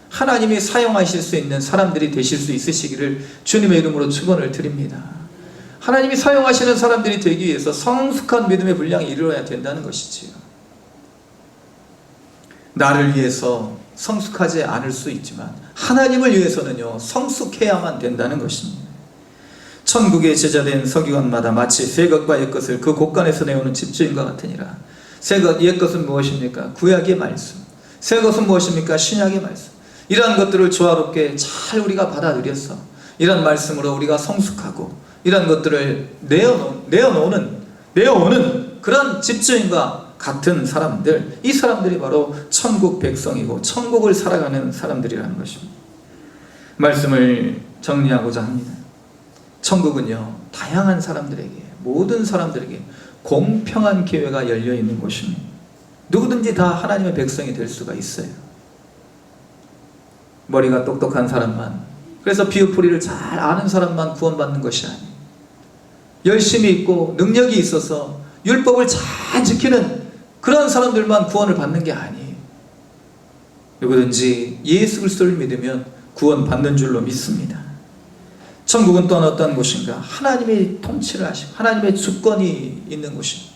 하나님이 사용하실 수 있는 사람들이 되실 수 있으시기를 주님의 이름으로 축원을 드립니다. 하나님이 사용하시는 사람들이 되기 위해서 성숙한 믿음의 분량에 이르러야 된다는 것이지요. 나를 위해서 성숙하지 않을 수 있지만 하나님을 위해서는요 성숙해야만 된다는 것입니다. 천국의 제자된 서기관마다 마치 새 것과 옛 것을 그 곳간에서 내오는 집주인과 같으니라. 새 것, 옛 것은 무엇입니까? 구약의 말씀. 새 것은 무엇입니까? 신약의 말씀. 이러한 것들을 조화롭게 잘 우리가 받아들여서 이런 말씀으로 우리가 성숙하고 이런 것들을 내어오는 그런 집주인과 같은 사람들, 이 사람들이 바로 천국 백성이고 천국을 살아가는 사람들이라는 것입니다. 말씀을 정리하고자 합니다. 천국은요 다양한 사람들에게, 모든 사람들에게 공평한 기회가 열려있는 곳입니다. 누구든지 다 하나님의 백성이 될 수가 있어요. 머리가 똑똑한 사람만, 그래서 비유풀이를 잘 아는 사람만 구원받는 것이 아니에요. 열심히 있고 능력이 있어서 율법을 잘 지키는 그런 사람들만 구원을 받는 게 아니에요. 누구든지 예수 그리스도를 믿으면 구원받는 줄로 믿습니다. 천국은 또한 어떤 곳인가? 하나님의 통치를 하시고 하나님의 주권이 있는 곳입니다.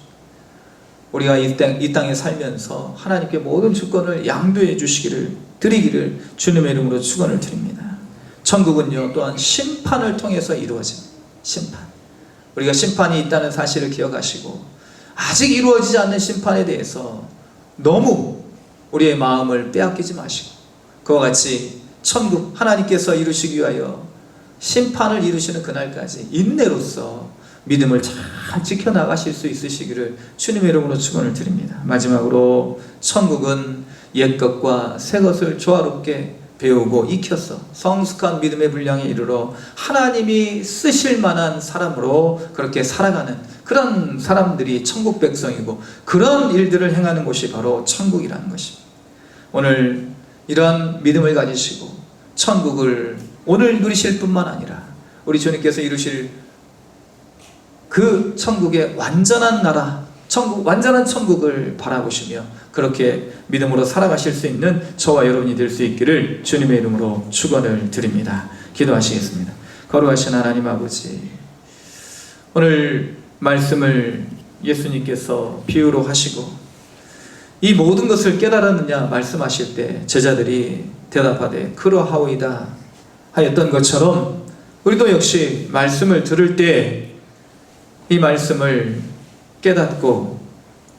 우리가 이 땅에 살면서 하나님께 모든 주권을 양도해 주시기를 드리기를 주님의 이름으로 축원을 드립니다. 천국은요 또한 심판을 통해서 이루어집니다. 심판. 우리가 심판이 있다는 사실을 기억하시고 아직 이루어지지 않는 심판에 대해서 너무 우리의 마음을 빼앗기지 마시고 그와 같이 천국 하나님께서 이루시기 위하여 심판을 이루시는 그날까지 인내로서 믿음을 잘 지켜나가실 수 있으시기를 주님의 이름으로 축원을 드립니다. 마지막으로 천국은 옛것과 새것을 조화롭게 배우고 익혀서 성숙한 믿음의 분량에 이르러 하나님이 쓰실 만한 사람으로 그렇게 살아가는 그런 사람들이 천국 백성이고 그런 일들을 행하는 곳이 바로 천국이라는 것입니다. 오늘 이러한 믿음을 가지시고 천국을 오늘 누리실 뿐만 아니라 우리 주님께서 이루실 그 천국의 완전한 나라, 완전한 천국을 바라보시며 그렇게 믿음으로 살아가실 수 있는 저와 여러분이 될 수 있기를 주님의 이름으로 축원을 드립니다. 기도하시겠습니다. 거룩하신 하나님 아버지, 오늘 말씀을 예수님께서 비유로 하시고 이 모든 것을 깨달았느냐 말씀하실 때 제자들이 대답하되 그러하오이다 하였던 것처럼 우리도 역시 말씀을 들을 때 이 말씀을 깨닫고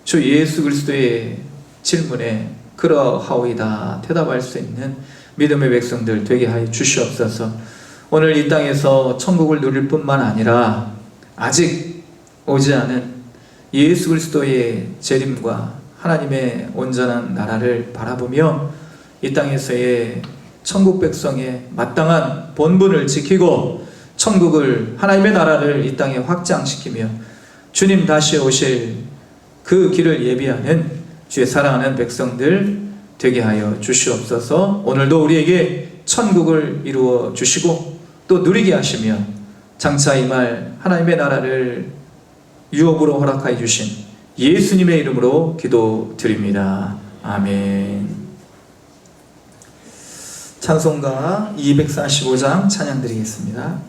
주 예수 그리스도의 질문에 그러하오이다 대답할 수 있는 믿음의 백성들 되게 하여 주시옵소서. 오늘 이 땅에서 천국을 누릴 뿐만 아니라 아직 오지 않은 예수 그리스도의 재림과 하나님의 온전한 나라를 바라보며 이 땅에서의 천국 백성의 마땅한 본분을 지키고 천국을, 하나님의 나라를 이 땅에 확장시키며 주님 다시 오실 그 길을 예비하는 주의 사랑하는 백성들 되게 하여 주시옵소서. 오늘도 우리에게 천국을 이루어 주시고 또 누리게 하시며 장차 이 말 하나님의 나라를 유업으로 허락하여 주신 예수님의 이름으로 기도드립니다. 아멘. 찬송가 245장 찬양 드리겠습니다.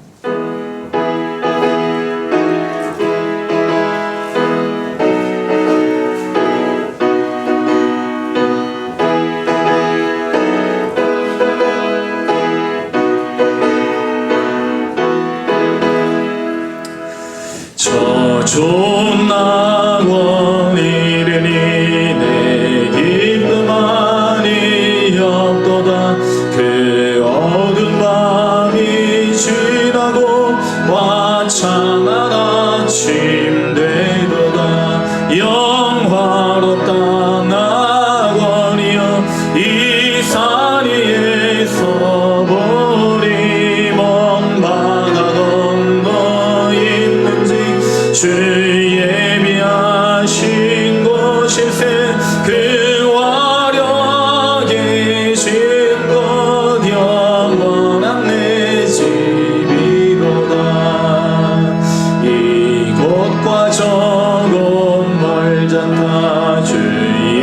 좋은 낙원 이르니 내 기쁨 아니었도다. 그 어두운 밤이 지나고 화창한 아침 되도다. 영화롭다 낙원이여 이 산 위에서 보리 먼 바다 건너 있는지 주 예비하신 곳일세. 그 화려하게 진 곳 영원한 내 집이로다. 이곳과 저곳 멀잖다. 주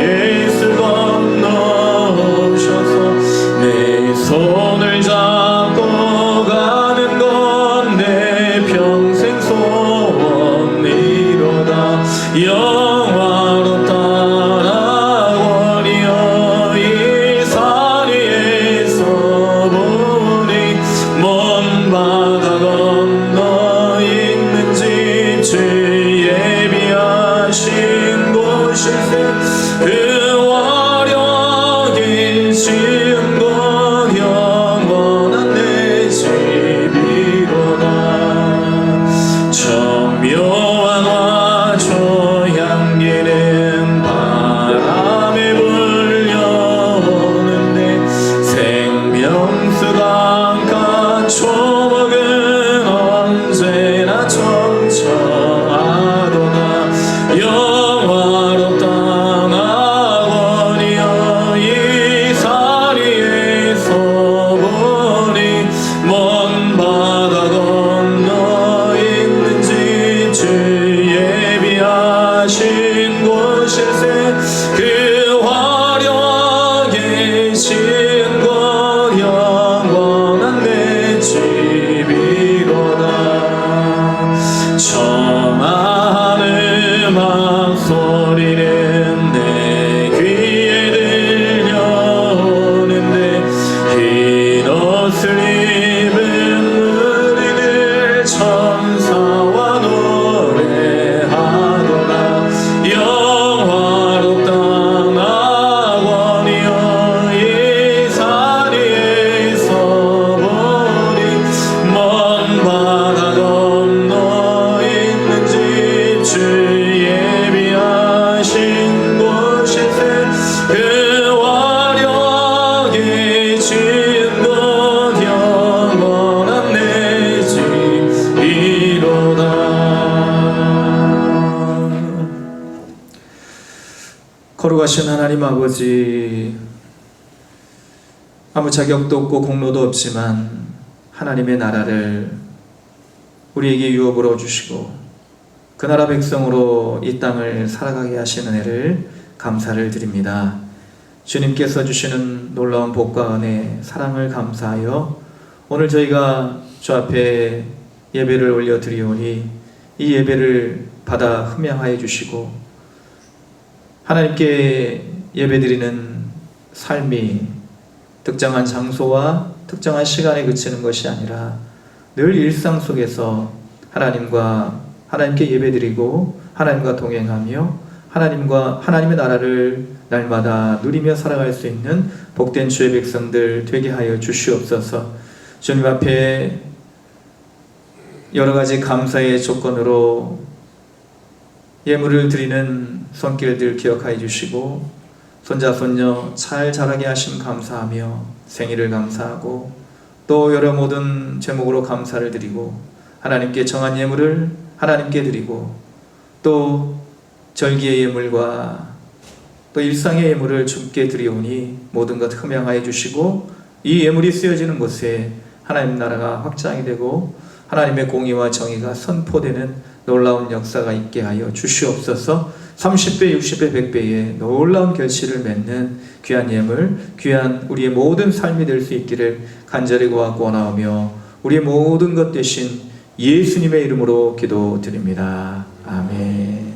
예수 건너오셔서 내 손을 잡고 가는 건 내 평생 소원이로다. 영화롭다 낙원이여 이 산 위에서 보니 먼 바다 건너 있는 집 주 예비하신 곳일세. 그 화려하게 지은 곳 영원한 내 집이로다. 청묘한 화초 향기는 바람에 불려오는데 생명수 강가 초목은 언제나 청청하도다. 영화롭다 낙원이여 이 산 위에서 보니 먼 바다 건너 있는지 주 예비하신 곳일세. 그 화려하게 지은 곳 영원한 내 집이로다. 청한 음악 소리는 내 귀에 들려오는데 흰 옷을 입은 우리들 천사와 노래하도다. 영화롭다 낙원이여 이 산 위에서 보니 먼 바다 건너 있는 집 주 예비하신 곳일세. 그 화려하게 지은 곳 영원한 내 집이로다. 거룩하신 하나님 아버지, 아무 자격도 없고 공로도 없지만 하나님의 나라를 우리에게 유업으로 주시고 그 나라 백성으로 이 땅을 살아가게 하시는 은혜를 감사를 드립니다. 주님께서 주시는 놀라운 복과 은혜, 사랑을 감사하여 오늘 저희가 주 앞에 예배를 올려드리오니 이 예배를 받아 흠양하여 주시고 하나님께 예배드리는 삶이 특정한 장소와 특정한 시간에 그치는 것이 아니라 늘 일상 속에서 하나님께 예배드리고 하나님과 동행하며 하나님의 나라를 날마다 누리며 살아갈 수 있는 복된 주의 백성들 되게 하여 주시옵소서. 주님 앞에 여러 가지 감사의 조건으로 예물을 드리는 손길들 기억하여 주시고 손자 손녀 잘 자라게 하심 감사하며 생일을 감사하고 또 여러 모든 제목으로 감사를 드리고 하나님께 정한 예물을 하나님께 드리고 또 절기의 예물과 또 일상의 예물을 주께 드리오니 모든 것 흠양하여 주시고 이 예물이 쓰여지는 곳에 하나님 나라가 확장이 되고 하나님의 공의와 정의가 선포되는 놀라운 역사가 있게 하여 주시옵소서. 30배, 60배, 100배의 놀라운 결실을 맺는 귀한 예물, 귀한 우리의 모든 삶이 될 수 있기를 간절히 구하고 원하오며 우리의 모든 것 되신 예수님의 이름으로 기도드립니다. 아멘.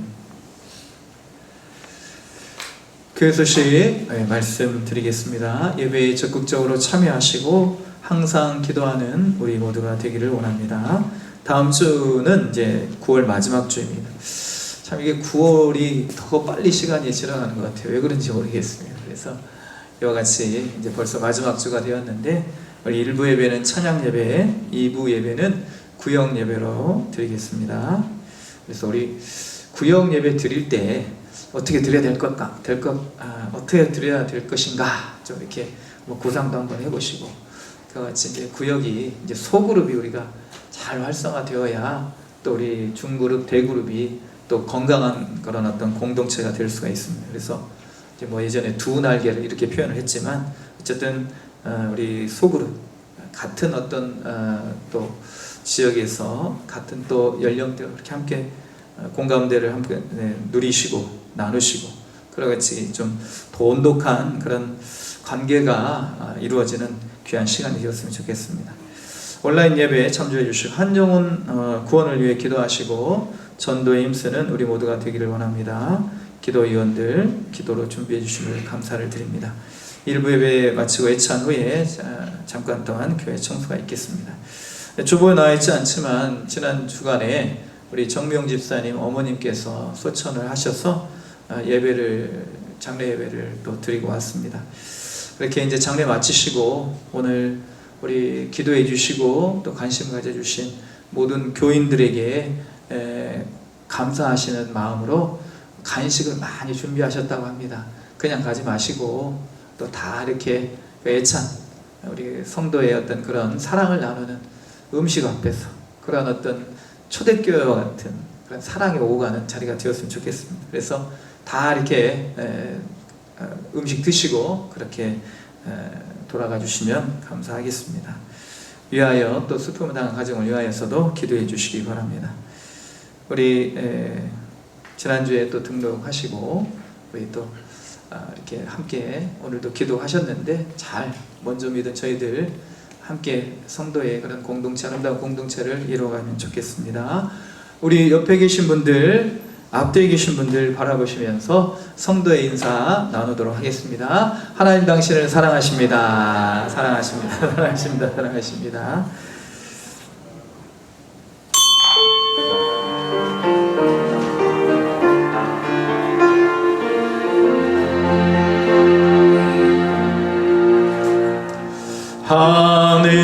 교회 소식 말씀드리겠습니다. 예배에 적극적으로 참여하시고 항상 기도하는 우리 모두가 되기를 원합니다. 다음 주는 이제 9월 마지막 주입니다. 참 이게 9월이 더 빨리 시간이 지나가는 것 같아요. 왜 그런지 모르겠습니다. 그래서 이와 같이 이제 벌써 마지막 주가 되었는데 우리 1부 예배는 찬양 예배, 2부 예배는 구역 예배로 드리겠습니다. 그래서 우리 구역 예배 드릴 때 어떻게 드려야 어떻게 드려야 될 것인가 좀 이렇게 구상도 한번 해보시고 그와 같이 이제 구역이 이제 소그룹이 우리가 잘 활성화되어야 또 우리 중그룹, 대그룹이 또 건강한 그런 어떤 공동체가 될 수가 있습니다. 그래서 이제 예전에 두 날개를 이렇게 표현을 했지만 어쨌든 우리 소그룹 같은 어떤 또 지역에서 같은 또 연령대가 이렇게 함께 공감대를 함께 누리시고 나누시고 그와 같이 좀 돈독한 그런 관계가 이루어지는 귀한 시간이 되었으면 좋겠습니다. 온라인 예배에 참조해 주시고 한영훈 구원을 위해 기도하시고 전도에 힘쓰는 우리 모두가 되기를 원합니다. 기도위원들 기도로 준비해 주시면 감사를 드립니다. 1부 예배 마치고 예찬 후에 잠깐 동안 교회 청소가 있겠습니다. 주보에 나와 있지 않지만 지난 주간에 우리 정명 집사님 어머님께서 소천을 하셔서 장례 예배를 또 드리고 왔습니다. 그렇게 이제 장례 마치시고 오늘 우리 기도해 주시고 또 관심 가져주신 모든 교인들에게 감사하시는 마음으로 간식을 많이 준비하셨다고 합니다. 그냥 가지 마시고 또 다 이렇게 애찬 우리 성도의 어떤 그런 사랑을 나누는 음식 앞에서 그런 어떤 초대교회와 같은 그런 사랑이 오고 가는 자리가 되었으면 좋겠습니다. 그래서 다 이렇게 음식 드시고 그렇게 돌아가 주시면 감사하겠습니다. 위하여 또 슬픔을 당한 가정을 위하여서도 기도해 주시기 바랍니다. 우리 지난주에 또 등록하시고 우리 또 이렇게 함께 오늘도 기도하셨는데 잘 먼저 믿은 저희들 함께 성도의 그런 공동체, 아름다운 공동체를 이루어가면 좋겠습니다. 우리 옆에 계신 분들, 앞뒤에 계신 분들 바라보시면서 성도의 인사 나누도록 하겠습니다. 하나님 당신을 사랑하십니다. 사랑하십니다. 사랑하십니다. 사랑하십니다. 하늘에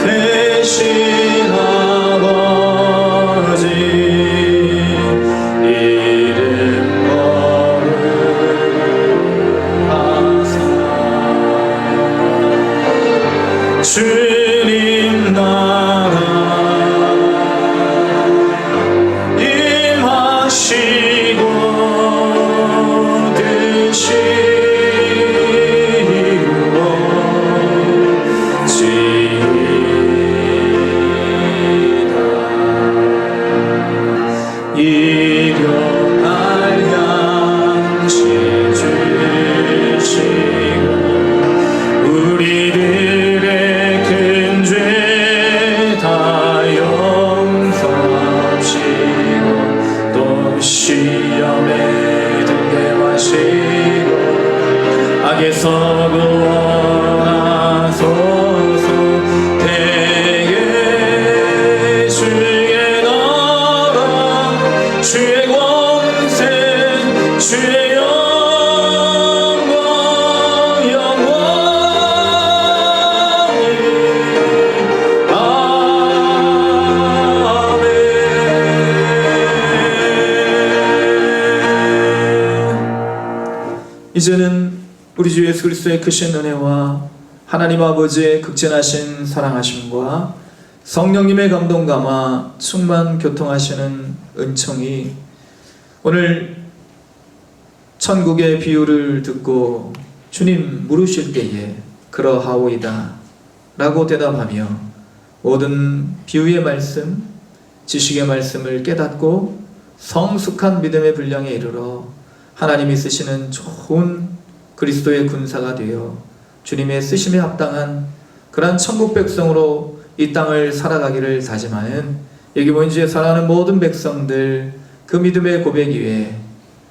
계신 아버지 이름 거룩하사 주님 나라 임하시고 드시 하소서. 대개 주의 나라 주의 권세 주의 영광 영원히 아멘. 이제는 우리 주 예수 그리스도의 크신 은혜와 하나님 아버지의 극진하신 사랑하심과 성령님의 감동 감화 충만 교통하시는 은총이 오늘 천국의 비유를 듣고 주님 물으실 때에 그러하오이다 라고 대답하며 모든 비유의 말씀, 지식의 말씀을 깨닫고 성숙한 믿음의 분량에 이르러 하나님이 쓰시는 좋은 그리스도의 군사가 되어 주님의 쓰심에 합당한 그러한 천국 백성으로 이 땅을 살아가기를 다짐하는 여기 모인 주에 살아가는 모든 백성들, 그 믿음의 고백 위에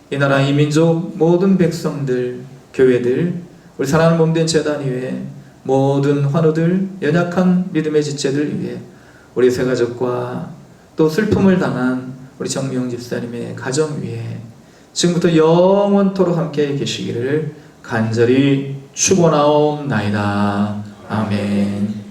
이 나라 이 민족 모든 백성들, 교회들, 우리 사랑하는 몸된 재단 위에 모든 환우들, 연약한 믿음의 지체들 위에 우리 세 가족과 또 슬픔을 당한 우리 정미영 집사님의 가정 위에 지금부터 영원토록 함께 계시기를 간절히 축원하옵나이다. 아멘.